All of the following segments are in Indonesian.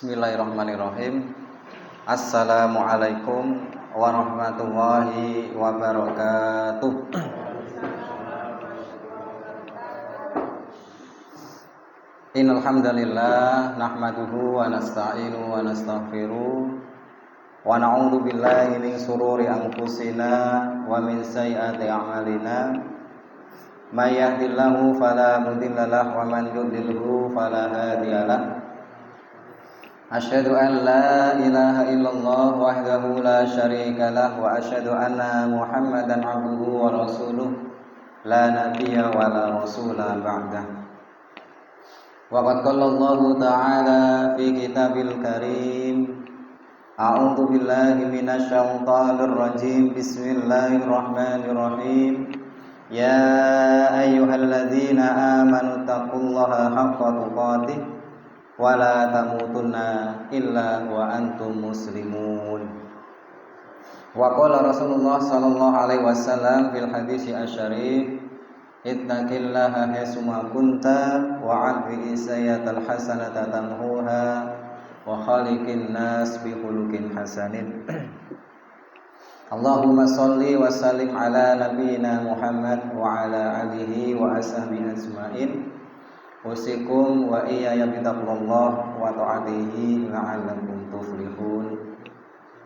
Bismillahirrahmanirrahim. Assalamualaikum warahmatullahi wabarakatuh. Innal hamdalillah nahmaduhu wa nasta'inu wa nastaghfiruh wa na'udzu billahi min shururi anfusina wa min sayyiati a'malina. May yahdihillahu fala mudilla lahu wa man yudlilhu fala hadiya lahu. Asyhadu an la ilaha illallah wahdahu la syarika lah wa asyhadu anna Muhammadan abduhu wa rasuluh la nabiyya wa la rasula ba'dah. Wa qad qala Allah ta'ala fi kitabil karim. A'udzu billahi minasy syaithanir rajim. Bismillahirrahmanirrahim. Ya ayyuhalladzina amanu taqullaha haqqa tuqatih wala tamutunna illa wa antum muslimun. Wa qala Rasulullah sallallahu alaihi wasallam fil hadits asy-syarif, ittaqillaha haitsuma kunta wa 'adbi sayyatal hasanata tamhuha wa khaliqin nas bi khuluqin hasanin. Allahumma shalli wa sallim ala nabiyyina Muhammad wa ala alihi wa ashabihi ajmain. Usikum wa iyaya bitaqwallah wa ta'atihi la'allakum tuflihun.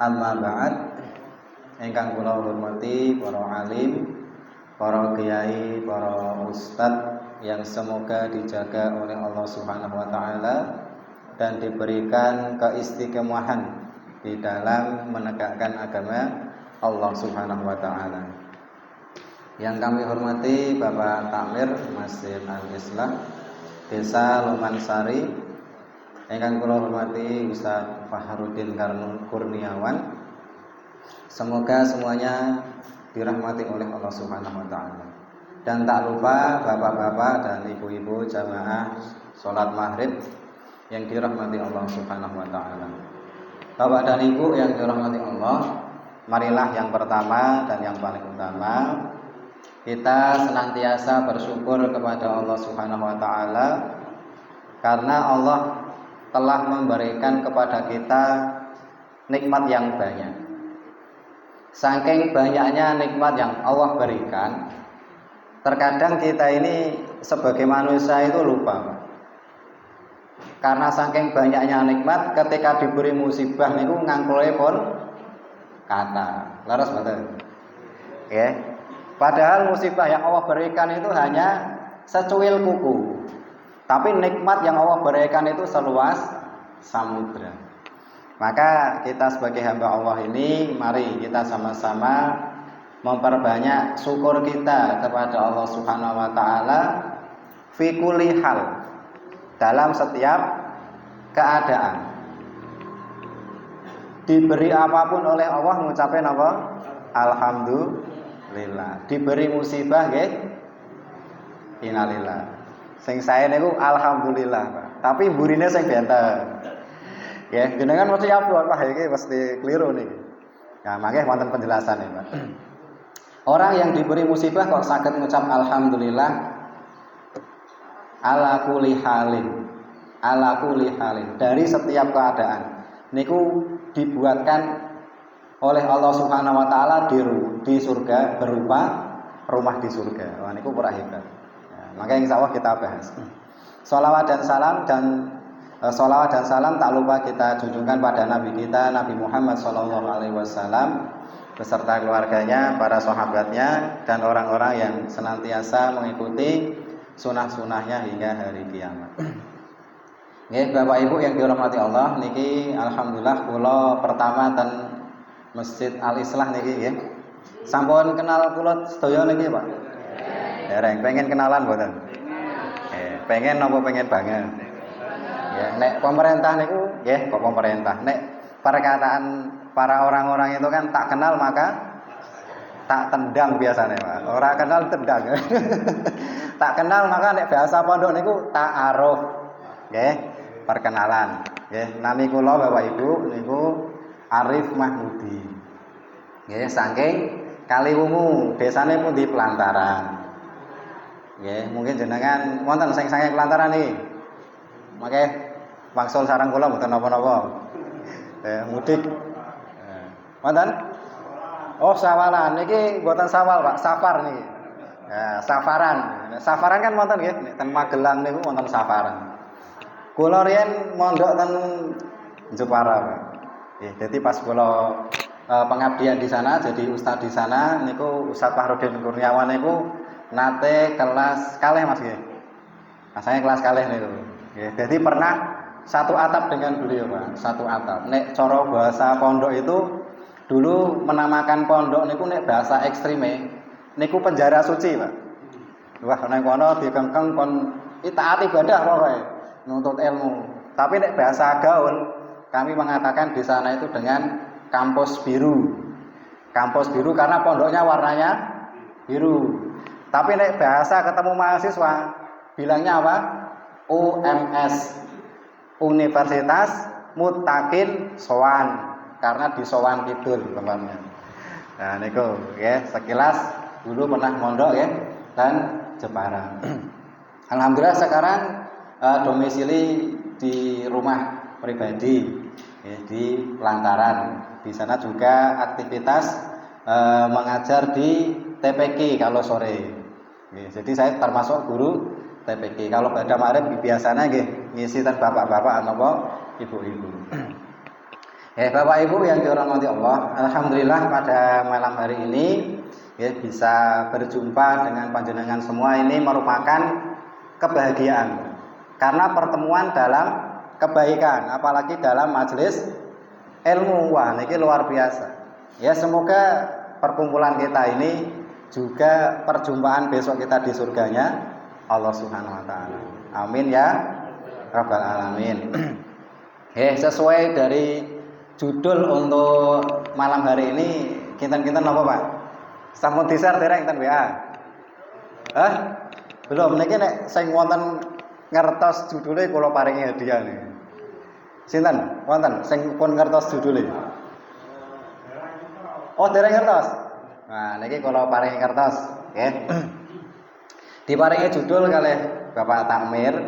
Amma ba'd. Ingkang kula hormati para alim, para kiai, para ustadz yang semoga dijaga oleh Allah Subhanahu wa taala dan diberikan keistiqomahan di dalam menegakkan agama Allah Subhanahu wa taala. Yang kami hormati Bapak Takmir Masjid Al-Islam Desa Lomansari, ingkang kula hormati Ustaz Fahrudin Kurniawan. Semoga semuanya dirahmati oleh Allah Subhanahu wa taala. Dan tak lupa bapak-bapak dan ibu-ibu jamaah salat maghrib yang dirahmati Allah Subhanahu wa taala. Bapak dan Ibu yang dirahmati Allah, marilah yang pertama dan yang paling utama kita senantiasa bersyukur kepada Allah Subhanahu wa taala karena Allah telah memberikan kepada kita nikmat yang banyak. Saking banyaknya nikmat yang Allah berikan, terkadang kita ini sebagai manusia itu lupa. Karena saking banyaknya nikmat, ketika diberi musibah niku ngangkule pun kata. Laras betul. Ya. Padahal musibah yang Allah berikan itu hanya secuil kuku. Tapi nikmat yang Allah berikan itu seluas samudra. Maka kita sebagai hamba Allah ini, mari kita sama-sama memperbanyak syukur kita kepada Allah Subhanahu wa taala fi kulli hal, dalam setiap keadaan. Diberi apapun oleh Allah mengucapkan apa? Alhamdulillah. Diberi musibah nggih, innalillah. Sing sae niku alhamdulillah, Pak. Tapi burine sing benten. Ya, jenengan mesti upload Pak, iki mesti keliru niki. Nah, mangke wonten penjelasane, Pak. Orang yang diberi musibah kok saged ngucap alhamdulillah ala kulli halin. Ala kulli halin, dari setiap keadaan. Niku dibuatkan oleh Allah Subhanahu wa taala di surga berupa rumah di surga. Wah niku pura hebat. Maka insyaallah kita bahas. Shalawat dan salam tak lupa kita junjungkan pada Nabi kita Nabi Muhammad sallallahu alaihi wasallam beserta keluarganya, para sahabatnya dan orang-orang yang senantiasa mengikuti sunah-sunahnya hingga hari kiamat. Nggih, Bapak Ibu yang dirahmati Allah, niki alhamdulillah kula pertama ten Masjid Al-Islah niki nggih. Sampun kenal kula sedaya niki, Pak? Dereng, pengen kenalan mboten? Pengen napa pengen banget? Ya, nek pemerintah niku nggih, kok pemerintah. Nek perkataan para orang-orang itu kan tak kenal maka tak tendang biasanya, Pak. Ora kenal tendang. Tak kenal maka nek bahasa pondok niku ta'aruf. Nggih, perkenalan. Nggih, nami kula Bapak Ibu niku Arif Mahmudi. Nggih, saking Kaliwungu, desane pun di Pelantaran. Nggih, mungkin jenengan wonten sing saking Pelantaran iki. Mangke wangsul sareng kula mboten napa-napa. Mudik. Wonten? Oh, sawalan niki mboten sawal, Pak, safar niki. Ya, safaran. Safaran kan wonten nggih, nek ten Magelang niku wonten safaran. Kula riyen mondok ten Jepara, Pak. Nggih, dadi pas kula pengabdian di sana, jadi ustaz di sana niku Ustaz Fahrudin Kurniawan niku nate kelas kalih Mas nggih. Nah, saya kelas kalih niku. Nggih, jadi pernah satu atap dengan beliau, Pak. Satu atap. Nek cara bahasa pondok itu dulu menamakan pondok niku nek bahasa ekstreme niku penjara suci, Pak. Wah, nang kono dikengkeng kon taat ibadah pokoke, nuntut ilmu. Tapi nek bahasa gaul, kami mengatakan di sana itu dengan kampus biru. Kampus biru karena pondoknya warnanya biru. Tapi nek bahasa ketemu mahasiswa bilangnya apa? UMS, Universitas Muttaqin Sowan, karena di Sowan Kidul temannya. Nah niku ya sekilas dulu pernah mondok ya dan Jepara. Alhamdulillah sekarang domisili di rumah pribadi ya, di Lantaran. Di sana juga aktivitas mengajar di TPQ kalau sore. Ya, jadi saya termasuk guru TPQ. Kalau pada Maret biasanya ngisi dan bapak-bapak atau ibu-ibu. Bapak Ibu yang dirahmati Allah, alhamdulillah pada malam hari ini ya, bisa berjumpa dengan panjenengan semua ini merupakan kebahagiaan. Karena pertemuan dalam kebaikan, apalagi dalam majelis ilmu. Wah, ini luar biasa. Ya, semoga perkumpulan kita ini juga perjumpaan besok kita di surganya Allah Subhanahu wa taala. Amin ya rabbal alamin. Sesuai dari judul untuk malam hari ini, kinten-kinten apa, Pak? Sampun di-share dereng ten WA. Belum, niki nek sing wonten ngertos judule kula paringi hadiah niki. Sinten? Wonten sing pun ngertos judule? Oh, dereng ngertos. Nah, niki kula paringi kertas, nggih. Diparingi judul kalih Bapak Takmir,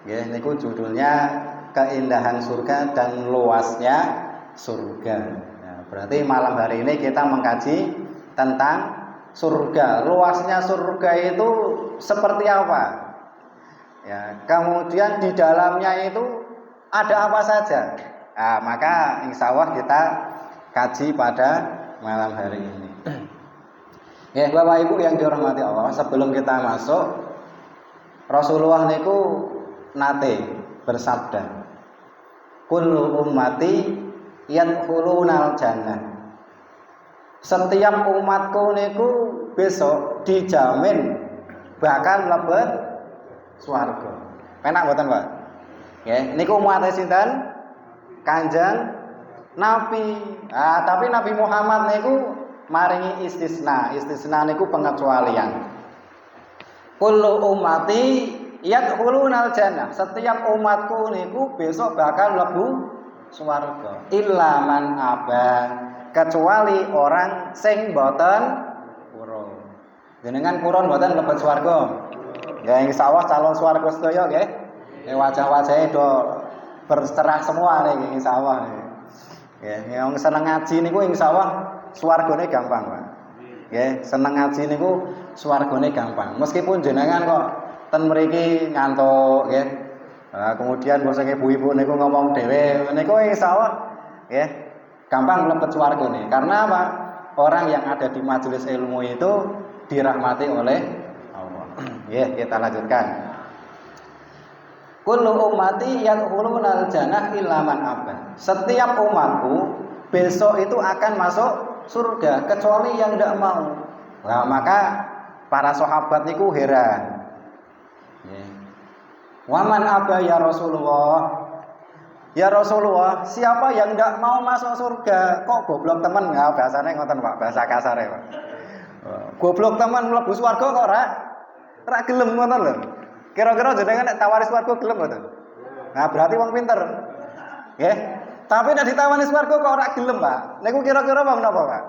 nggih niku judulnya Keindahan Surga dan Luasnya Surga. Nah, berarti malam hari ini kita mengkaji tentang surga. Luasnya surga itu seperti apa? Ya, kemudian di dalamnya itu ada apa saja? Nah, maka insya Allah kita kaji pada malam hari ini. Ya, Bapak Ibu yang dirahmati Allah, sebelum kita masuk, Rasulullah niku nate bersabda, kullu ummati yadkhulunal jannah. Setiap umatku niku besok dijamin bakal mlebet swarga. Penak mboten, Pak? Nggih, niku umate sinten? Kanjeng Nabi. Tapi Nabi Muhammad niku maringi istisna. Istisna niku pengecualian. Kullu ummati yadkhulunal jannah. Setiap umatku niku besok bakal mlebu swarga. Illa man aba, kecuali orang sing boten purun. Jenengan purun boten mlebet swarga. Ya insyaallah calon swarga sedaya nggih. Wajah-wajahe do bercerah semua niki insyaallah. Nggih, yang seneng ngaji niku insyaallah swargane gampang, Pak. Nggih, seneng ngaji niku swargane gampang. Meskipun jenengan kok ten mriki ngantuk nggih. Kemudian bosok ibu-ibu niku ngomong dhewe niku insyaallah nggih gampang mlebet swargane. Karena apa? Orang yang ada di majelis ilmu itu dirahmati oleh Allah. Nggih, kita lanjutkan. Kullu ummati yadkhulunal jannah illa man aba. Setiap umatku besok itu akan masuk surga kecuali yang tidak mau. Nah, maka para sahabat niku heran. Waman aba ya Rasulullah. Ya Rasulullah, siapa yang tidak mau masuk surga? Kok goblok temen? Nah, bahasanya ngoten, Pak, bahasa kasar ya, Pak. Goblok temen mlebu swarga kok ora gelem ngoten lho. Kira-kira jenengan nek tawari swarga gelem mboten? Nah, berarti wong pinter. Nggih. Tapi nek ditawani swarga kok ora gelem, Pak. Niku kira-kira wong napa, Pak?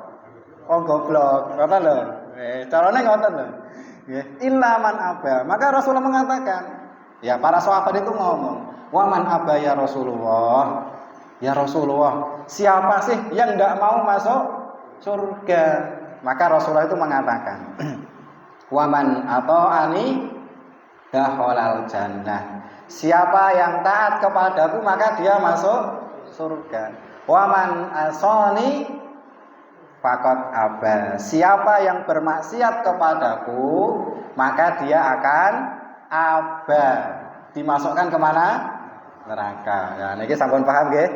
Wong goblok, ngoten lho. Carane ngoten lho. Nggih, illa man aba. Maka Rasulullah mengatakan, ya para sahabat itu ngomong, Waman aba ya Rasulullah. Ya Rasulullah, siapa sih yang tidak mau masuk surga? Maka Rasulullah itu mengatakan, waman ata'ani dakhalal jannah. Siapa yang taat kepadaku maka dia masuk surga. Waman asani faqad aba. Siapa yang bermaksiat kepadaku maka dia akan aba. Dimasukkan kemana? Neraka. Ya, niki sampun paham nggih?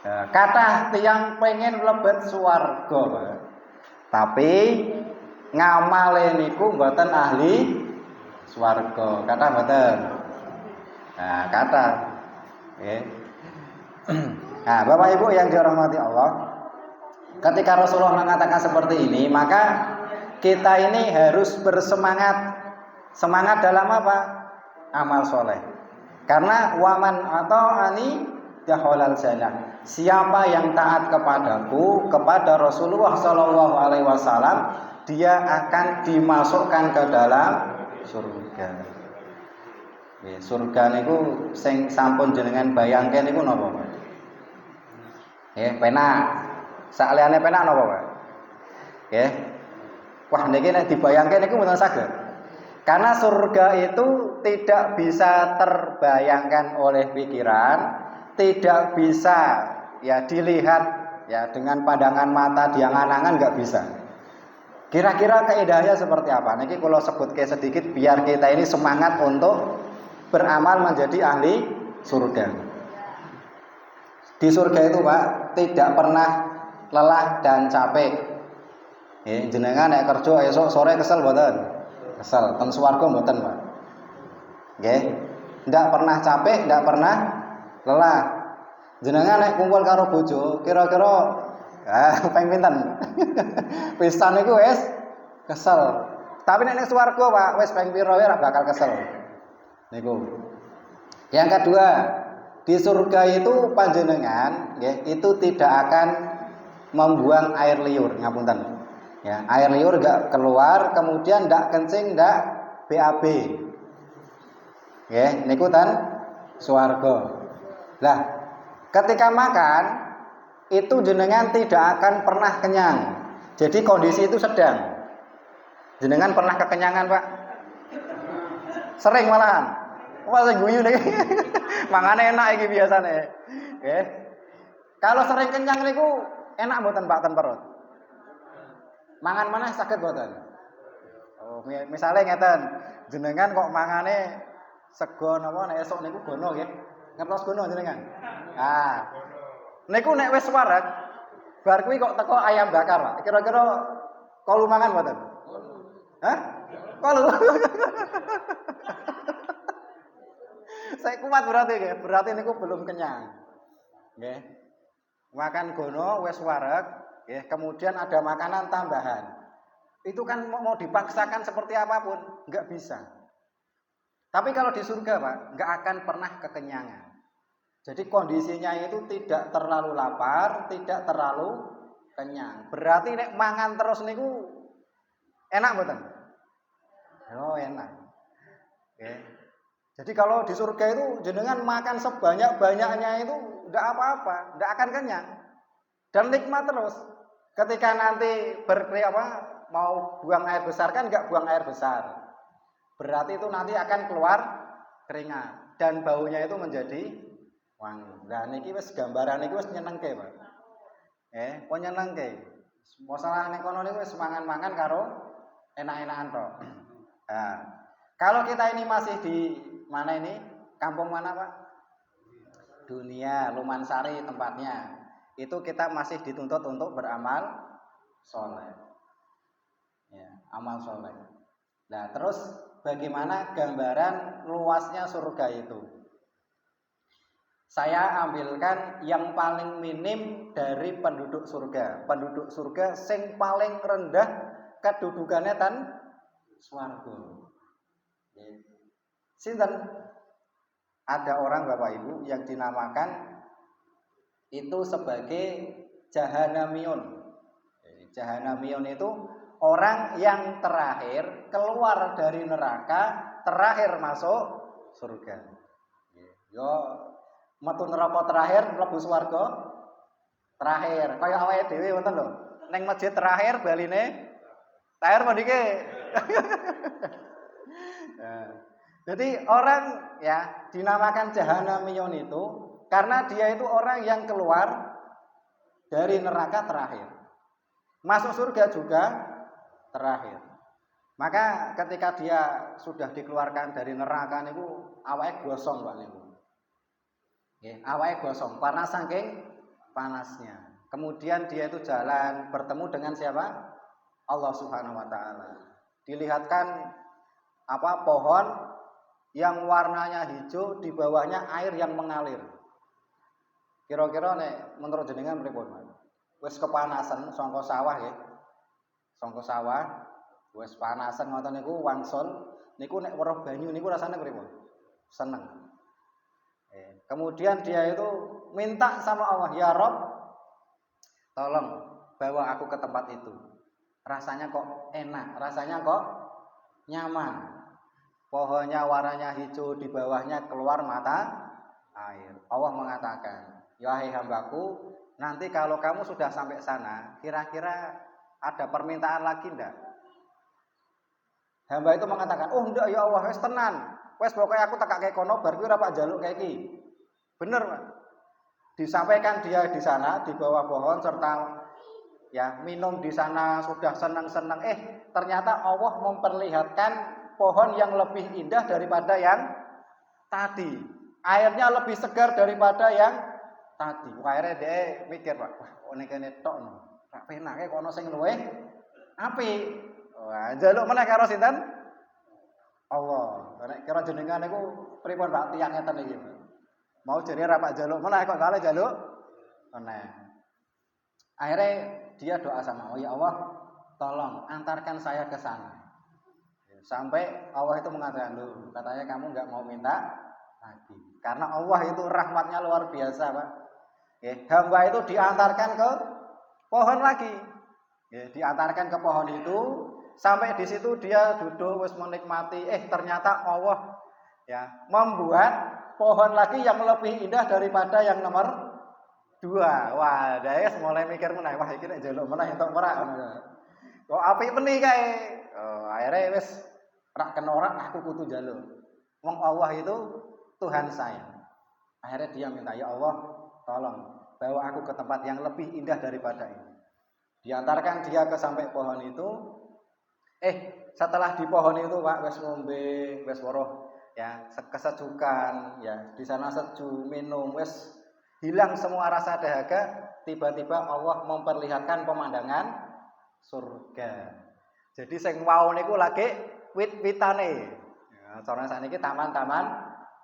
Ya, kathah tiyang pengen mlebet swarga, tapi ngamale niku mboten ahli swarga. Kathah mboten? Nah, kathah. Nggih. Nah, Bapak Ibu yang dirahmati Allah, ketika Rasulullah mengatakan seperti ini, maka kita ini harus bersemangat. Semangat dalam apa? Amal soleh. Karena waman atau ani dakhalal jannah. Siapa yang taat kepadaku, kepada Rasulullah Shallallahu Alaihi Wasallam, dia akan dimasukkan ke dalam surga. Surga niku sing sampun jenengan bayangke niku napa, Pak? Penak. Sakliyane penak napa, Pak? Nggih. Wah niki nek dibayangke niku mboten saged. Karena surga itu tidak bisa terbayangkan oleh pikiran, tidak bisa ya dilihat ya dengan pandangan mata diangan-angan, nggak bisa. Kira-kira keindahannya seperti apa? Niki kalau sebutke sedikit biar kita ini semangat untuk beramal menjadi ahli surga. Di surga itu Pak tidak pernah lelah dan capek. Jenengan nek kerja esok sore kesel mboten? Kesel, teng swarga mboten, Pak. Nggih. Ndak pernah capek, ndak pernah lelah. Jenengan nek kumpul karo bojo, kira-kira ping pinten? Pisan niku wis kesel. Tapi nek swarga, Pak, wis ping pira ora bakal kesel. Niku. Yang kedua, di surga itu panjenengan nggih, itu tidak akan membuang air liur, ngapunten. Ya, air liur enggak keluar, kemudian enggak kencing, enggak BAB. Nggih, niku ten swarga. Lah, ketika makan itu jenengan tidak akan pernah kenyang. Jadi kondisi itu sedang. Jenengan pernah kekenyangan, Pak? Sering malahan. Wah, guyu niki. Mangane enak iki biasane. Nggih. Kalau sering kenyang niku enak mboten Pak ten perut? Mangan maneh saged mboten? Oh, misale ngeten, jenengan kok mangane sego napa nek esuk niku gono nggih. Ngertos gono jenengan? Ah. Niku nek wis wareg, bar kuwi kok teko ayam bakar, Pak. Kira-kira kalu mangan mboten? Hah? Kalu. Saya kuat berarti nggih. Berarti niku belum kenyang. Nggih. Makan gono wis wareg. Ya, kemudian ada makanan tambahan. Itu kan mau dipaksakan seperti apapun, nggak bisa. Tapi kalau di surga, Pak, nggak akan pernah kekenyangan. Jadi kondisinya itu tidak terlalu lapar, tidak terlalu kenyang. Berarti nek mangan terus niku enak mboten? Oh, enak. Oke. Jadi kalau di surga itu jenengan makan sebanyak-banyaknya itu nggak apa-apa, nggak akan kenyang. Dan nikmat terus. Ketika nanti mau buang air besar kan nggak buang air besar. Berarti itu nanti akan keluar keringat dan baunya itu menjadi wangi. Nah niki wis gambaran niki wis nyenengke, Pak. Kok nyenengke. Masalah nek kono niku wis mangan-mangan karo enak-enakan tok. Nah, kalau kita ini masih di mana ini? Kampung mana, Pak? Dunia, Lumansari tempatnya. Itu kita masih dituntut untuk beramal soleh. Ya, amal soleh. Nah, terus bagaimana gambaran luasnya surga itu? Saya ambilkan yang paling minim dari penduduk surga. Penduduk surga sing paling rendah kedudukannya tan swarga. Sinten? Ada orang Bapak Ibu yang dinamakan itu sebagai Jahanamiyun. Jahanamiyun itu orang yang terakhir keluar dari neraka, terakhir masuk surga. Yo metu neraka terakhir, mlebu swarga terakhir. Kaya awake dhewe ngoten lho. Ning masjid terakhir baline terakhir mendike. Nah, jadi orang ya dinamakan Jahanamiyun itu karena dia itu orang yang keluar dari neraka terakhir. Masuk surga juga terakhir. Maka ketika dia sudah dikeluarkan dari neraka niku awake gosong Pak niku. Nggih, awake gosong karena saking panasnya. Kemudian dia itu jalan bertemu dengan siapa? Allah Subhanahu wa taala. Dilihatkan pohon yang warnanya hijau, di bawahnya air yang mengalir. Kira-kira nek menurut jenengan pripun, Mas? Wis kepanasan sangka sawah nggih. Sangka sawah wis panasan ngoten niku wangsul, niku nek weruh banyu niku rasane pripun? Seneng. Kemudian dia itu minta sama Allah, "Ya Rabb, tolong bawa aku ke tempat itu. Rasanya kok enak, rasanya kok nyaman. Pohonnya warnanya hijau, di bawahnya keluar mata air." Allah mengatakan, "Ya hai hambaku, nanti kalau kamu sudah sampai sana, kira-kira ada permintaan lagi enggak?" Hamba itu mengatakan, "Oh enggak ya Allah, wis tenan. Wis pokoknya aku tekake kono bar kuwi ora pak njaluk kayak iki." Bener, Pak. Disampaikan dia di sana di bawah pohon serta ya minum di sana sudah senang-senang. Ternyata Allah memperlihatkan pohon yang lebih indah daripada yang tadi. Airnya lebih segar daripada yang tadi. Akhirnya dia mikir, Pak, wah ini kene tok no. Rak penake kono sing luwih apik. Wah, njaluk meneh karo sinten? Allah. Nek kira jenengan niku pripun Pak tiyang ngeten iki? Mau jadi rapak jaluk meneh kok kale jaluk meneh. Akhirnya dia doa sama Allah, "Ya Allah, tolong antarkan saya ke sana." Sampai Allah itu mengatakan, "Loh, katanya kamu enggak mau minta lagi." Karena Allah itu rahmatnya luar biasa, Pak. Hamba itu diantarkan ke pohon lagi. Diantarkan ke pohon itu, sampai di situ dia duduk wis menikmati, ternyata Allah ya membuat pohon lagi yang lebih indah daripada yang nomor 2. Wah, dia mulai mikir meneh, wah iki nek njaluk meneh entuk ora ngono. Kok apik meni kae. Akhirnya wis rak kena ora aku kudu njaluk. Wong Allah itu Tuhan saya. Akhirnya dia minta, "Ya Allah, tolong bawa aku ke tempat yang lebih indah daripada ini." Diantarkan dia ke sampai pohon itu. Setelah di pohon itu Pak wis ngombe, wis weruh ya kesejukan ya di sana sejuk minum wis hilang semua rasa dahaga, tiba-tiba Allah memperlihatkan pemandangan surga. Jadi sing wau niku lagi wit-witane ya cara sakniki taman-taman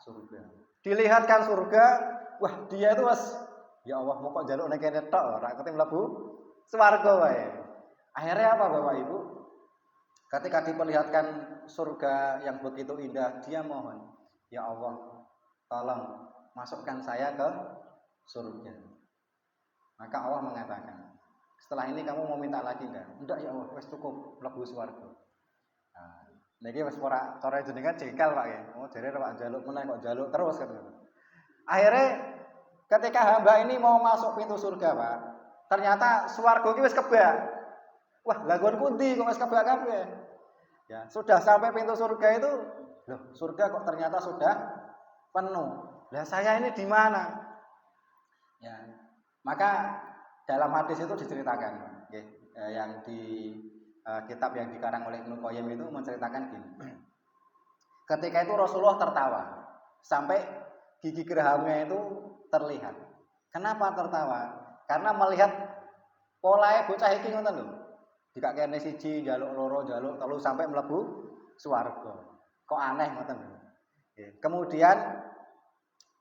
surga. Dilihatkan surga, wah dia itu wis ya Allah mau kok njaluk nek kene tok ora kete mlebu swarga wae. Akhirnya apa Bapak Ibu? Ketika diperlihatkan surga yang begitu indah, dia mohon, "Ya Allah, tolong masukkan saya ke surga." Maka Allah mengatakan, "Setelah ini kamu mau minta lagi enggak?" "Enggak ya Allah, wis cukup mlebu swarga." Nah, niki wis ora cara jenengan jengkel Pak ya. Oh, jare Pak njaluk meneh kok njaluk terus kan. Akhirnya ketika hamba ini mau masuk pintu surga, Pak, ternyata swarga iki wis kebak. Wah, laguan pundi kok wis kebak kabeh. Ya, sudah sampai pintu surga itu, loh, surga kok ternyata sudah penuh. Lah saya ini di mana? Ya, maka dalam hadis itu diceritakan, yang di kitab yang dikarang oleh Ibnu Qayyim itu menceritakan gini. Ketika itu Rasulullah tertawa sampai gigi gerahamnya itu terlihat. Kenapa tertawa? Karena melihat polae bocah iki ngoten lho. Dikakene siji, njaluk loro, njaluk telu sampai mlebu swarga. Kok aneh ngoten. Kemudian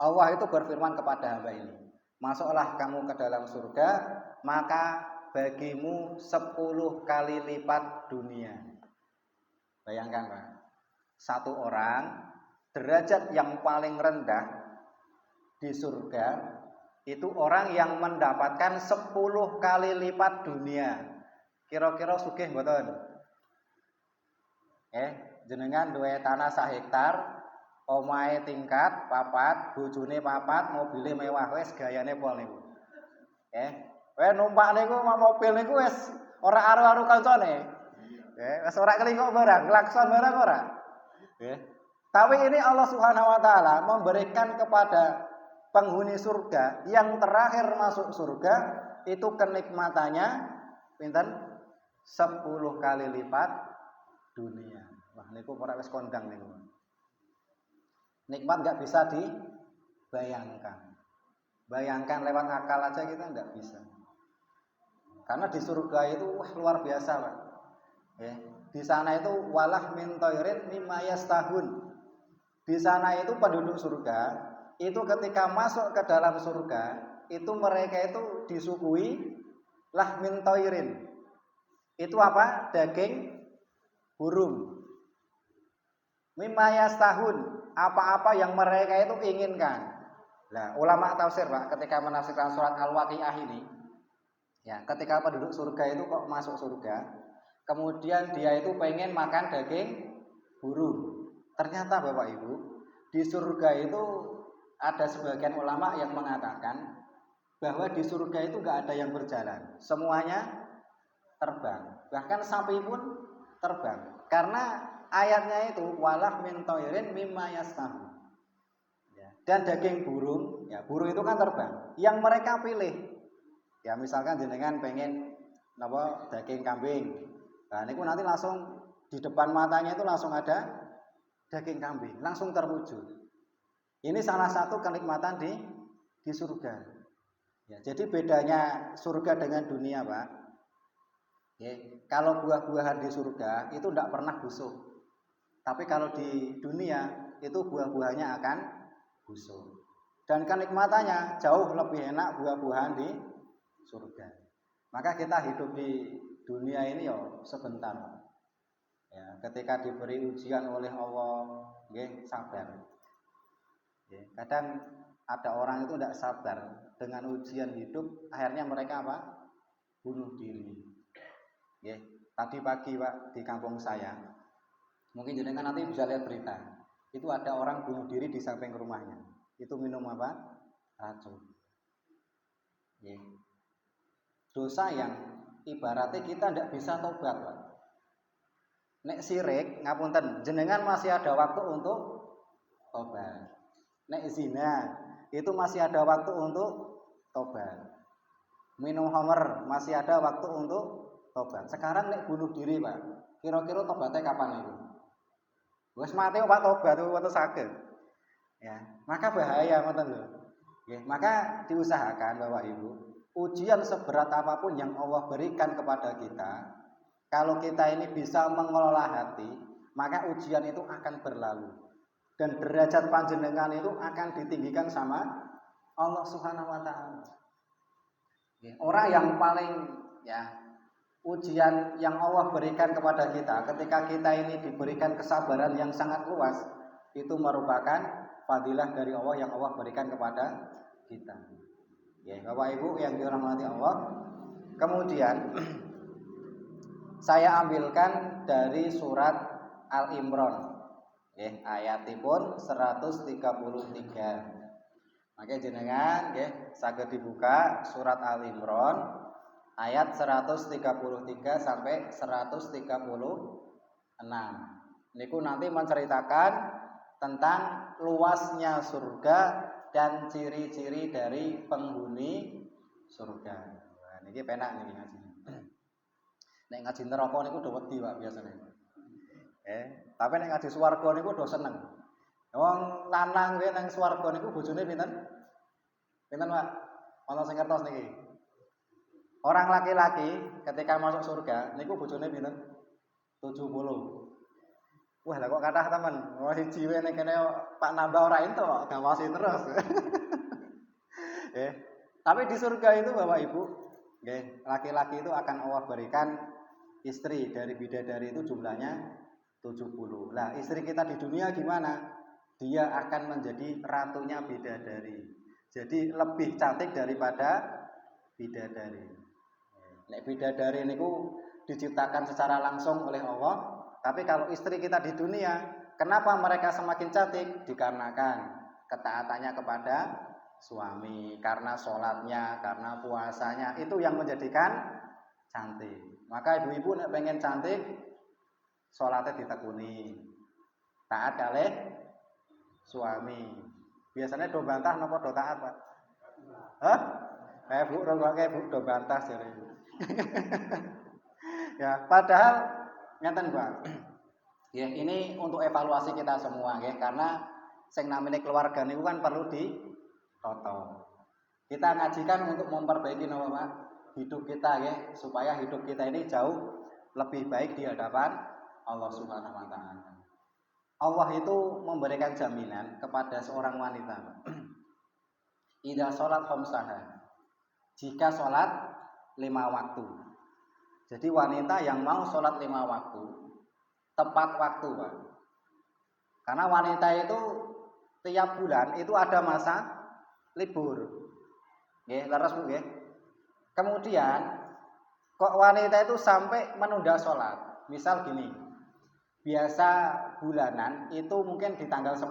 Allah itu berfirman kepada hamba ini, "Masuklah kamu ke dalam surga, maka bagimu 10 kali lipat dunia." Bayangkan, Pak. Satu orang derajat yang paling rendah di surga itu orang yang mendapatkan 10 kali lipat dunia. Kira-kira sugih mboten? Jenengan duwe tanah 1 hektar, omahe tingkat papat, bojone papat, mobile mewah wis gayane pol niku. Kowe numpak niku mobil niku wis ora aru-aru kancane. Wis ora kelingkok barang, klakson barang ora. Tapi ini Allah Subhanahu wa taala memberikan kepada penghuni surga yang terakhir masuk surga itu kenikmatannya pinten? 10 kali lipat dunia. Wah niku ora wis kondang niku. Nikmat enggak bisa dibayangkan. Bayangkan lewat akal aja kita enggak bisa. Karena di surga itu wah luar biasa, Pak. Di sana itu walah min tairin mimma yastahun. Di sana itu penduduk surga itu ketika masuk ke dalam surga itu mereka itu disuguhi lah min tairin. Itu apa? Daging burung. Mimma yastahun. Apa-apa yang mereka itu inginkan. Nah, ulama tafsir Pak, ketika menafsirkan surat Al-Waqiah ini, ya, ketika penduduk surga itu kok masuk surga, kemudian dia itu pengen makan daging burung. Ternyata Bapak Ibu, di surga itu ada sebagian ulama yang mengatakan bahwa di surga itu enggak ada yang berjalan, semuanya terbang. Bahkan sapi pun terbang. Karena ayatnya itu walah min tairin mimma yastahu. Dan daging burung, ya burung itu kan terbang. Yang mereka pilih, ya misalkan jenengan pengen daging kambing. Nah, niku nanti langsung di depan matanya itu langsung ada daging kambing, langsung terwujud. Ini salah satu kenikmatan di surga. Ya, jadi bedanya surga dengan dunia, Pak. Ya, kalau buah-buahan di surga itu tidak pernah busuk. Tapi kalau di dunia itu buah-buahnya akan busuk. Dan kenikmatannya jauh lebih enak buah-buahan di surga. Maka kita hidup di dunia ini sebentar. Ya, ketika diberi ujian oleh Allah, sabar. Ya, kadang ada orang itu tidak sabar dengan ujian hidup, akhirnya mereka apa? Bunuh diri. Ya, tadi pagi Pak di kampung saya. Mungkin jenengan nanti bisa lihat berita. Itu ada orang bunuh diri di samping rumahnya. Itu minum apa? Racun. Ya. Dosa yang ibaratnya kita tidak bisa tobat, Pak. Nek sirik, ngapunten, jenengan masih ada waktu untuk tobat. Nek zina, itu masih ada waktu untuk tobat. Minum khamr masih ada waktu untuk tobat. Sekarang nek bunuh diri, Pak. Kira-kira tobatnya kapan itu? Wes mati Pak tobat itu waktu sakit. Ya, maka bahaya ngoten lho. Ya, maka diusahakan Bapak Ibu, ujian seberat apapun yang Allah berikan kepada kita, kalau kita ini bisa mengelola hati, maka ujian itu akan berlalu. Dan derajat panjenengan itu akan ditinggikan sama Allah Subhanahu wa taala. Ya, orang yang paling ujian yang Allah berikan kepada kita ketika kita ini diberikan kesabaran yang sangat luas, itu merupakan fadilah dari Allah yang Allah berikan kepada kita. Ya, Bapak Ibu yang dirahmati Allah. Kemudian saya ambilkan dari surat Al-Imran. Ayatipun 133. Maka jenengan saged dibuka surat Al-Imran ayat 133 sampai 136. Niku nanti menceritakan tentang luasnya surga dan ciri-ciri dari penghuni surga. Nah, niki penak niki ngaji. Nek ngaji neraka niku do wedi Pak biasane. Tapi nek ngaji swarga niku do seneng. Wong lanang kuwi nang swarga niku bojone pinten? Pinten Pak? Ana sing ngertos niki. Orang laki-laki ketika masuk surga niku bojone pinten? 70. Wah, lah kok kathah temen. Wah siji wae nek kene Pak nambah ora ento kok gawasi terus. Tapi di surga itu Bapak Ibu, laki-laki itu akan Allah berikan istri dari bidadari itu jumlahnya 70. Lah, istri kita di dunia gimana? Dia akan menjadi ratunya bidadari. Jadi lebih cantik daripada bidadari. Nek bidadari niku diciptakan secara langsung oleh Allah, tapi kalau istri kita di dunia Kenapa mereka semakin cantik? Dikarenakan ketaatannya kepada suami, karena sholatnya, karena puasanya, itu yang menjadikan cantik. Maka ibu-ibu nek pengen cantik, sholatnya ditekuni, taat kalih suami. Biasanya do bantah napa do taat, Pak? Hah? Bu, do bantah jare. Ya, padahal ngeten, Pak. Ya, ini untuk evaluasi kita semua ya, karena sing namanya keluarga niku kan perlu ditoto. Kita ngajikan untuk memperbaiki napa, Pak? Hidup kita ya, supaya hidup kita ini jauh lebih baik di hadapan Allah Subhanahu wa taala. Allah itu memberikan jaminan kepada seorang wanita. Idza sholat khamsaha. Jika sholat 5 waktu. Jadi wanita yang mau sholat 5 waktu tepat waktu, Pak. Karena wanita itu tiap bulan itu ada masa libur. Nggih, leres Bu nggih. Kemudian kok wanita itu sampai menunda sholat. Misal gini. Biasa bulanan itu mungkin di tanggal 10.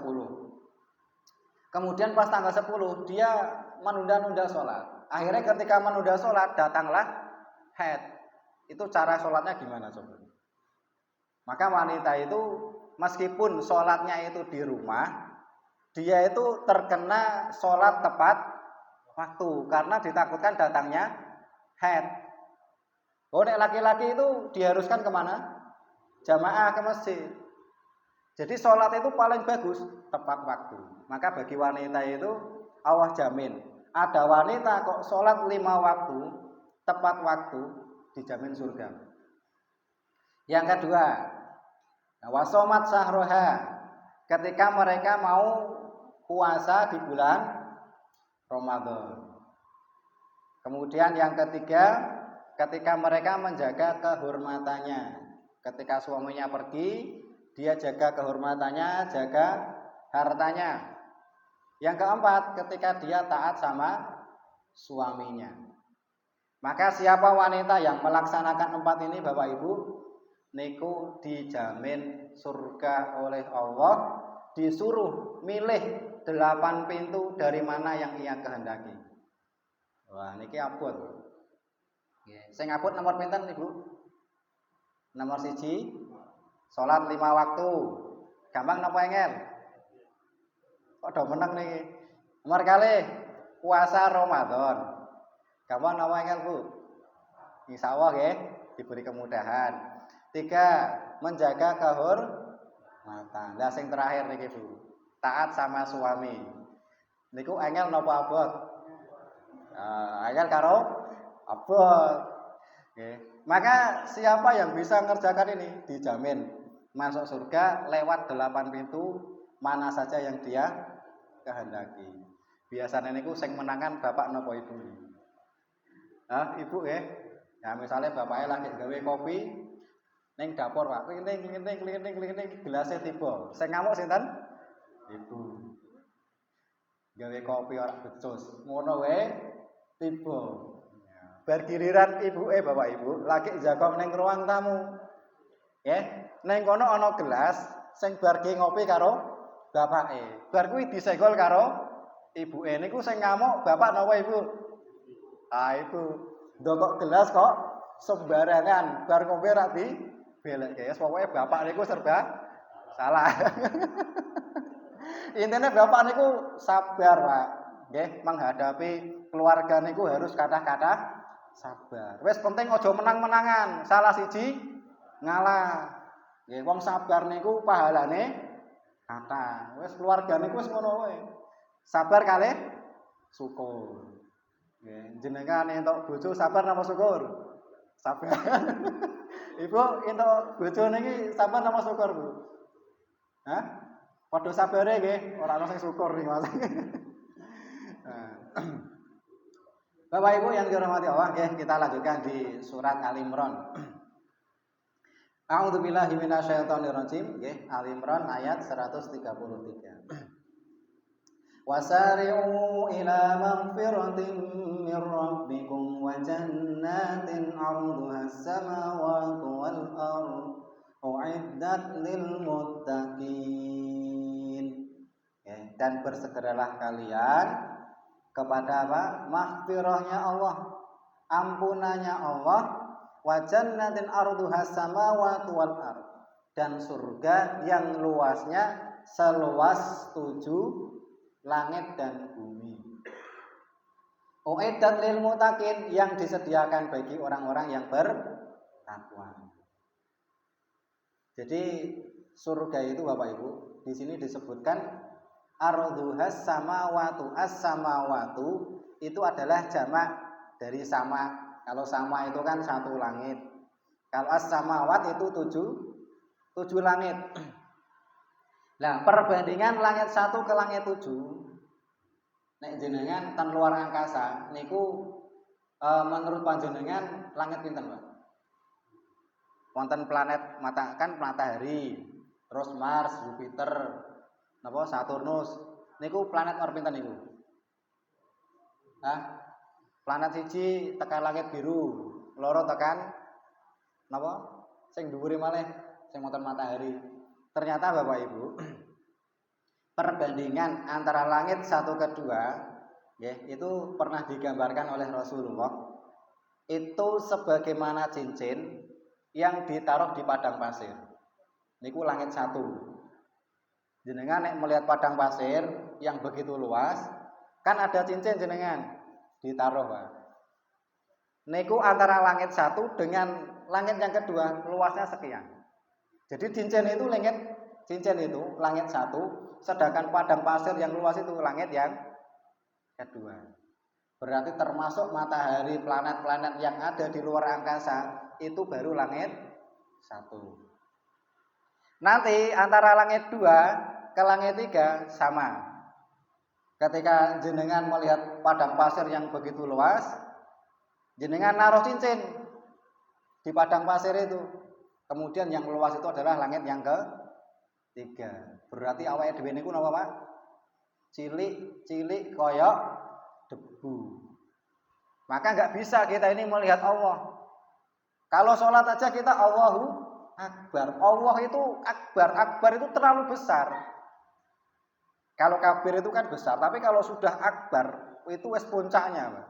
Kemudian pas tanggal 10 dia menunda-nunda sholat. Akhirnya ketika menunda sholat datanglah haid. Itu cara sholatnya gimana coba? Maka wanita itu meskipun sholatnya itu di rumah, dia itu terkena sholat tepat waktu karena ditakutkan datangnya haid. Oh, nek laki-laki itu diharuskan kemana? Jamaah ke masjid. Jadi sholat itu paling bagus tepat waktu. Maka bagi wanita itu Allah jamin. Ada wanita kok sholat 5 waktu tepat waktu dijamin surga. Yang kedua, wasomat sahroha, ketika mereka mau puasa di bulan Ramadan. Kemudian yang ketiga, ketika mereka menjaga kehormatannya. Ketika suaminya pergi, dia jaga kehormatannya, jaga hartanya. Yang keempat, ketika dia taat sama suaminya. Maka siapa wanita yang melaksanakan 4 ini Bapak Ibu, niku dijamin surga oleh Allah, disuruh milih 8 pintu dari mana yang ia kehendaki. Wah, niki abot. Nggih, sing abot nomor pinten Ibu? Nomor 1, sholat 5 waktu. Gampang napa engel? Kok do meneng niki. Nomor kali, puasa Ramadan. Gampang napa engel, Bu? Insyaallah nggih diberi kemudahan. 3, menjaga kehormatan. Lah sing terakhir niki, Bu. Taat sama suami. Niku engel napa abot? Engel karo abot. Nggih. Maka siapa yang bisa mengerjakan ini dijamin masuk surga lewat 8 pintu mana saja yang dia kehendaki. Biasanya niku sing menangan bapak napa ibu? Ibu ya. Ya misalnya bapaknya lagi gawe kopi ning dapur, Pak. Kling gelasnya tiba. Sing ngamuk sinten? Ibu. Gawe kopi ora becus. Ngono wae tiba. Bar giliran ibuke Bapak Ibu lagi jagong ning ruang tamu. Ya, ning kono ana gelas sing bar ngopi karo bapake. Bar kuwi disenggol karo ibuke. Niku sing ngamuk bapak napa ibu? Ibu. Ndokok gelas kok sembarangan, bar ngombe ra dibelekke. Wis pokoke bapak niku serba salah. Intine bapak niku sabar, Pak. Nggih, menghadapi keluarga niku harus kata-kata sabar. Wis penting aja menang-menangan, salah siji ngalah. Nggih, wong sabar niku pahalane kathah. Wis keluarga niku wis ngono wae. Sabar kalih syukur. Nggih, jenengan entuk bojo sabar napa syukur? Sabar. Ibu entuk bojo niki sabar napa syukur, Bu? Hah? Padha sabare nggih, ora ana sing syukur niki Mas. Bapak Ibu yang dirahmati Allah, kita lanjutkan di surat Ali Imran. A'udzubillahi minasyaitonirrajim, nggih, Ali Imran ayat 133. Wasari'u ila maghfiratin min rabbikum wa jannatin 'arduha as-samawati wal ardh Uiddat lil muttaqin. Ya, dan bersegeralah kalian kepada apa? Maghfirahnya Allah, ampunannya Allah, wa jannatin arduha samawati wal ard, dan surga yang luasnya seluas 7 langit dan bumi. Uiddat lil muttaqin, yang disediakan bagi orang-orang yang bertakwa. Jadi surga itu Bapak Ibu di sini disebutkan arduhas samawatu. As-samawatu itu adalah jamak dari sama. Kalau sama itu kan 1 langit. Kalau as-samawat itu 7 langit. Nah, perbandingan langit 1 ke langit 7, nek jenengan ten luar angkasa niku menurut panjenengan langit pinten, Pak? Wonten planet matahari, terus Mars, Jupiter, napa Saturnus. Niku planet nomor pinten niku? Hah? Planet siji tekan langit biru, loro tekan napa? Sing dhuwure malih sing wonten matahari. Ternyata Bapak Ibu, perbandingan antara langit 1 ke 2 ya, itu pernah digambarkan oleh Rasulullah. Itu sebagaimana cincin yang ditaruh di padang pasir. Niku langit 1. Jenengan nek melihat padang pasir yang begitu luas, kan ada cincin jenengan ditaruh, Pak. Niku antara langit 1 dengan langit yang kedua luasnya sekian. Jadi cincin itu langit 1, sedangkan padang pasir yang luas itu langit yang kedua. Berarti termasuk matahari, planet-planet yang ada di luar angkasa itu baru langit 1. Nanti antara langit 2 ke langit 3 sama. Ketika jenengan melihat padang pasir yang begitu luas, jenengan naruh cincin di padang pasir itu. Kemudian yang luas itu adalah langit yang ke-3. Berarti awake dhewe niku napa, Pak? Cilik koyok debu. Maka enggak bisa kita ini melihat Allah. Kalau sholat aja kita Allahu Akbar. Allah itu akbar itu terlalu besar. Kalau kabir itu kan besar, tapi kalau sudah akbar itu wis puncaknya, Pak.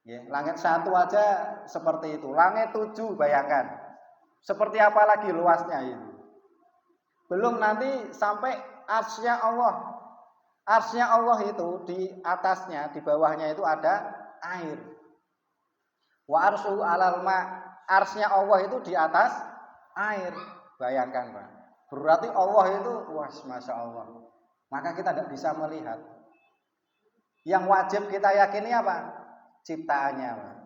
Ya, langit 1 aja seperti itu. Langit 7 bayangkan. Seperti apa lagi luasnya itu. Belum nanti sampai arsy-nya Allah. Arsy-nya Allah itu di atasnya, di bawahnya itu ada air. Wa arsyuhu 'alal ma'. Arsy-nya Allah itu di atas air. Bayangkan, Pak. Berarti Allah itu Masya Allah. Maka kita tidak bisa melihat. Yang wajib kita yakini apa? Ciptaannya, Pak.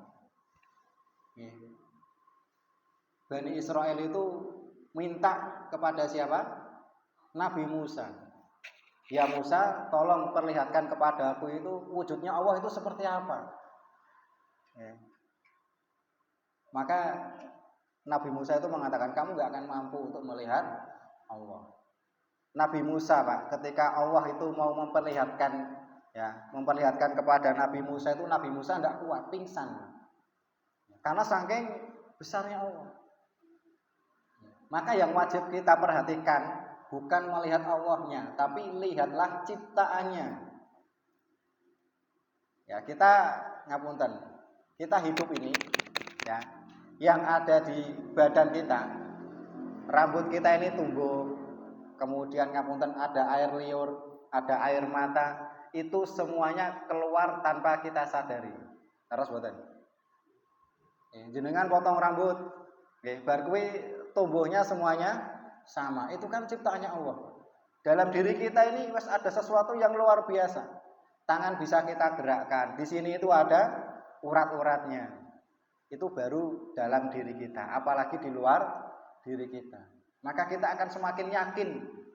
Bani Israel itu minta kepada siapa? Nabi Musa. Ya Musa, tolong perlihatkan kepada aku itu wujudnya Allah itu seperti apa. Ya. Maka Nabi Musa itu mengatakan, kamu gak akan mampu untuk melihat Allah. Nabi Musa, Pak, ketika Allah itu mau memperlihatkan kepada Nabi Musa itu, Nabi Musa tidak kuat, pingsan. Karena saking besarnya Allah. Maka yang wajib kita perhatikan bukan melihat Allahnya, tapi lihatlah ciptaannya. Ya, kita ngapunten. Kita hidup ini ya, yang ada di badan kita, rambut kita ini tumbuh, kemudian ngapunten ada air liur, ada air mata, itu semuanya keluar tanpa kita sadari. Terus boten. Jenengan potong rambut, bar kuwi tumbuhnya semuanya sama. Itu kan ciptaannya Allah. Dalam diri kita ini ada sesuatu yang luar biasa. Tangan bisa kita gerakkan. Di sini itu ada urat-uratnya. Itu baru dalam diri kita, apalagi di luar diri kita. Maka kita akan semakin yakin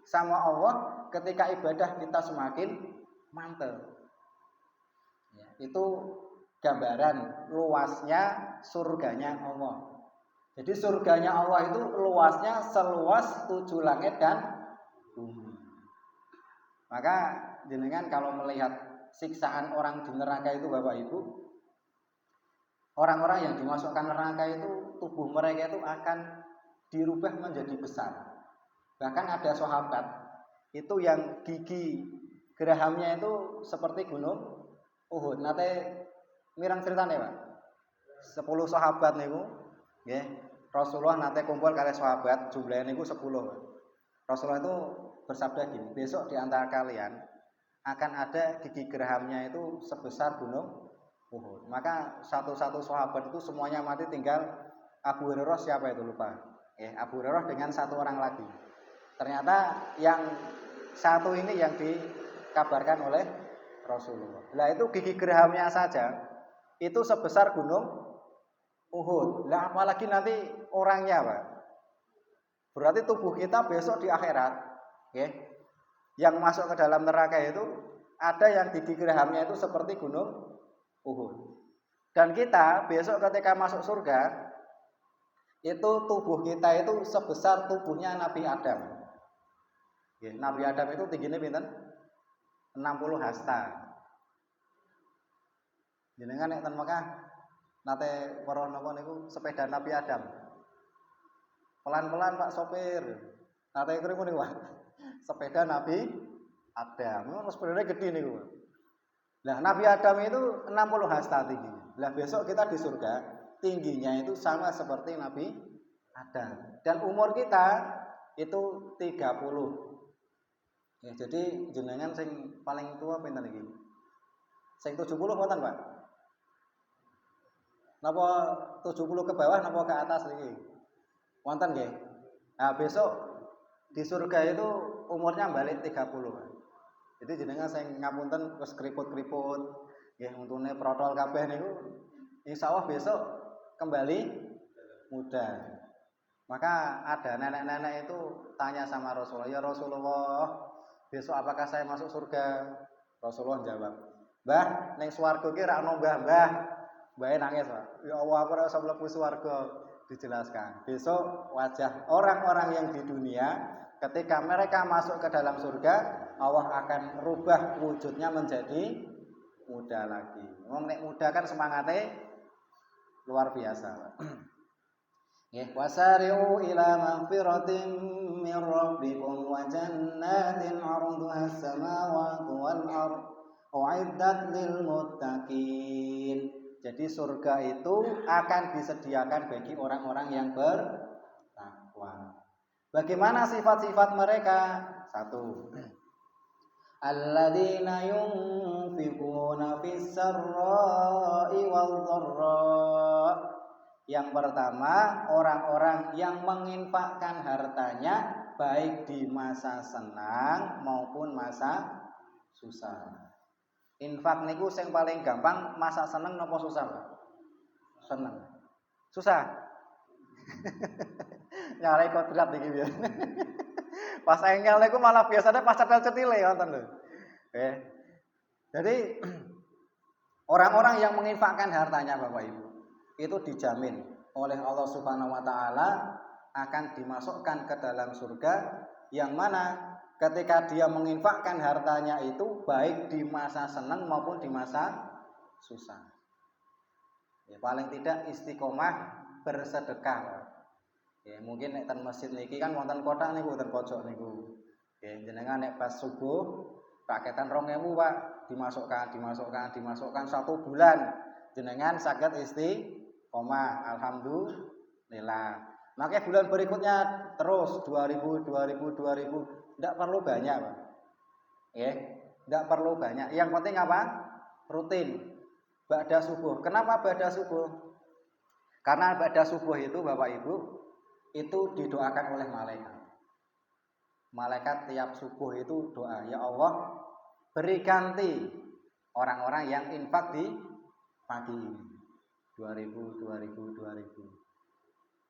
sama Allah ketika ibadah kita semakin mantap. Ya, itu gambaran luasnya surganya Allah. Jadi surganya Allah itu luasnya seluas 7 langit dan bumi. Maka jenengan kalau melihat siksaan orang di neraka itu Bapak Ibu, orang-orang yang dimasukkan neraka itu tubuh mereka itu akan dirubah menjadi besar. Bahkan ada sahabat itu yang gigi gerahamnya itu seperti gunung Uhud. Nate mirang ceritane, Pak. 10 sahabat niku nggih. Rasulullah nate kumpul kali sahabat, jumlahnya niku 10. Rasulullah itu bersabda gini, besok di antara kalian akan ada gigi gerahamnya itu sebesar gunung Uhud. Maka satu-satu sahabat itu semuanya mati, tinggal Abu Hurairah, siapa itu lupa. Abu Hurairah dengan satu orang lagi. Ternyata yang satu ini yang dikabarkan oleh Rasulullah. Lah itu gigi gerahamnya saja itu sebesar gunung Uhud. Lah apalagi nanti orangnya, Pak. Berarti tubuh kita besok di akhirat, yang masuk ke dalam neraka itu ada yang gigi gerahamnya itu seperti gunung Uhud. Dan kita besok ketika masuk surga itu tubuh kita itu sebesar tubuhnya Nabi Adam. Nabi Adam itu tingginya pinten? 60 hasta. Jenengan nek ten Mekah nate weruh napa niku sepeda Nabi Adam. Pelan-pelan Pak sopir. Nate krungu niku, Pak. Sepeda Nabi Adam. Niku sepedane gede niku. Nah, Nabi Adam itu 60 hasta tingginya. Lah besok kita di surga tingginya itu sama seperti Nabi Adam. Dan umur kita itu 30. Jadi jenengan sing paling tua pinten iki? Sing 70 mboten, Pak? Napa 70 ke bawah napa ke atas niki? Wonten nggih. Nah, besok di surga itu umurnya balik 30, Pak. Jadi jenengan sing ngapunten wis keriput-keriput, nggih untune protol kabeh niku insyaallah besok kembali muda. Maka ada nenek-nenek itu tanya sama Rasulullah, "Ya Rasulullah, besok apakah saya masuk surga?" Rasulullah jawab, "Mbah, ning swarga ki ra ono mbah-mbah." Mbahe nangis, Pak. "Ya Allah, aku ora iso mlebu swarga." Dijelaskan. Besok wajah orang-orang yang di dunia ketika mereka masuk ke dalam surga, Allah akan rubah wujudnya menjadi muda lagi. Wong nek muda kan semangatnya luar biasa, Pak. Wasari'u ila maghfiratin min rabbikum wa jannatin 'arduha as-samawati wal ardh u'iddat lil muttaqin. Jadi surga itu akan disediakan bagi orang-orang yang bertakwa. Bagaimana sifat-sifat mereka? 1. Alladzina yunfiquna fis sarra'i wal dharra. Yang pertama, orang-orang yang menginfakkan hartanya baik di masa senang maupun masa susah. Infak niku sing paling gampang masa seneng napa susah, Pak? Seneng. Susah. Nyarai kodrat iki biar. Pas engel niku malah biasanya pas cetil-cetile wonten lho. Jadi orang-orang yang menginfakkan hartanya Bapak Ibu itu dijamin oleh Allah Subhanahu wa taala akan dimasukkan ke dalam surga yang mana ketika dia menginfakkan hartanya itu baik di masa senang maupun di masa susah. Paling tidak istiqomah bersedekah. Mungkin nek ten masjid niki kan wonten kotak niku ten pojok niku. Jenengan nek pas subuh paketan 2.000, Pak, dimasukkan 1 bulan. Jenengan saged istiqomah, alhamdulillah. Makanya bulan berikutnya terus 2.000. Tidak perlu banyak, Pak. Tidak perlu banyak. Yang penting apa? Rutin. Ba'da subuh. Kenapa ba'da subuh? Karena ba'da subuh itu Bapak Ibu itu didoakan oleh malaikat. Malaikat tiap subuh itu doa, "Ya Allah, beri ganti orang-orang yang infak di pagi ini." 2.000.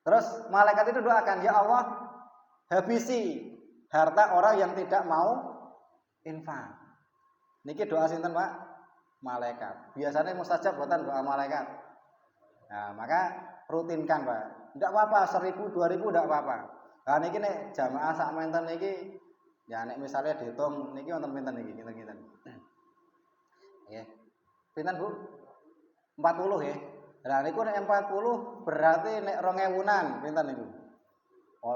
Terus malaikat itu doakan, "Ya Allah, habisi harta orang yang tidak mau infak." Niki doa sinten, Pak? Malaikat. Biasanya mustajab buatan doa malaikat. Nah, maka rutinkan, Pak. Tidak apa-apa 1.000, 2.000 tidak apa-apa. Nah, niki nek jamaah sak menten niki ya nek misalnya dihitung niki wonten pinten niki kinten-kinten. Pinten, Bu? 40 ya. Lah niku nek 40 berarti nek 2.000-an pinten niku?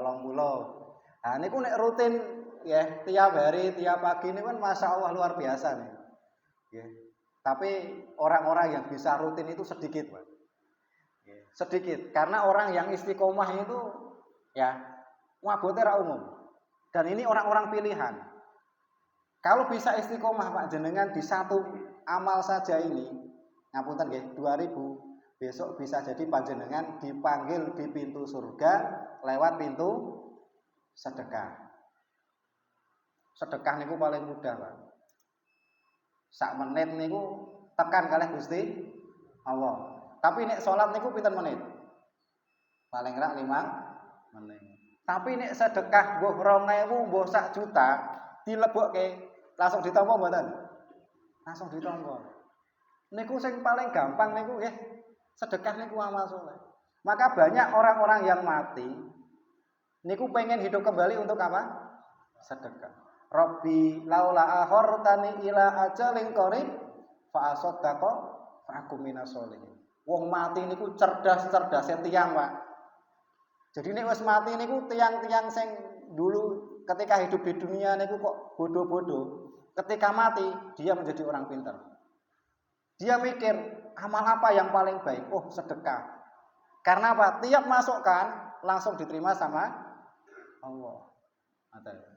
80. Nah niku nek rutin ya tiap hari, tiap pagi ini kan masya Allah luar biasa nih. Ya. Tapi orang-orang yang bisa rutin itu sedikit, Pak. Ya. Sedikit. Karena orang yang istiqomah itu ya ngabote ra umum. Dan ini orang-orang pilihan. Kalau bisa istiqomah Pak jenengan di satu amal saja ini, ngapunten nggih 2000, besok bisa jadi panjenengan dipanggil di pintu surga lewat pintu sedekah. Sedekah niku paling mudah, Pak. Sak menit niku tekan kalih Gusti Allah. Tapi nek salat niku pinten menit? Paling rak 5 menit. Tapi nek sedekah mbuh 2000 mbuh sak juta dilebokke langsung ditampa mboten? Langsung ditampa. Niku sing paling gampang niku nggih sedekah niku amal saleh. Maka banyak orang-orang yang mati niku pengen hidup kembali untuk apa? Sedekah. Rabbi laula akhartani ila ajalin qarib fa asaddaqa fa akum minas sholihin. Wong mati niku cerdas-cerdase tiyang, Pak. Jadi nek wis mati niku tiyang-tiyang sing dulu ketika hidup di dunia niku kok bodoh-bodoh. Ketika mati dia menjadi orang pintar. Dia mikir amal apa yang paling baik? Oh, sedekah. Karena apa? Tiap masukkan langsung diterima sama Allah.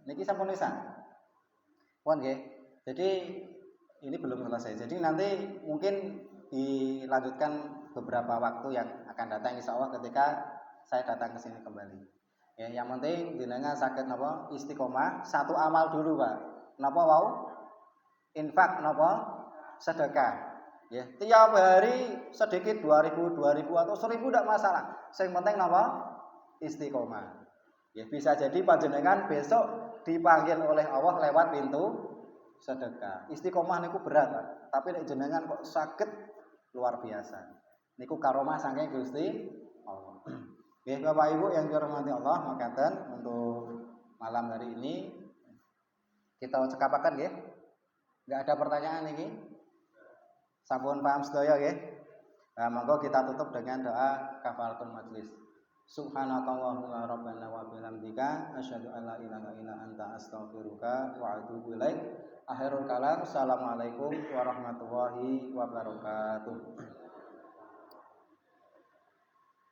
Niki sampun pisan. Pun nggih. Jadi ini belum selesai. Jadi nanti mungkin dilanjutkan beberapa waktu yang akan datang insyaallah ketika saya datang ke sini kembali. Ya, yang penting jenengan saged napa istiqomah satu amal dulu, Pak. Napa wau? Infak napa? Sedekah. Ya, tiap hari sedikit 2000 atau 1000 tidak masalah. Yang penting napa? Istiqomah. Ya, bisa jadi panjenengan besok dipanggil oleh Allah lewat pintu sedekah. Istiqomah niku berat, Pak. Tapi nek jenengan kok saged luar biasa. Niku karomah saking Gusti Allah. Nggih, Bapak Ibu yang dirahmati Allah, makaten untuk malam hari ini kita cekapaken nggih. Enggak ada pertanyaan iki. Sampun paham sedaya nggih. Nah, monggo kita tutup dengan doa kafaratul majlis. Subhanakallahumma rabbana wa bihamdika asyhadu an la ilaha illa anta astaghfiruka wa atubu ilaik. Akhirul kalam. Assalamualaikum warahmatullahi wabarakatuh.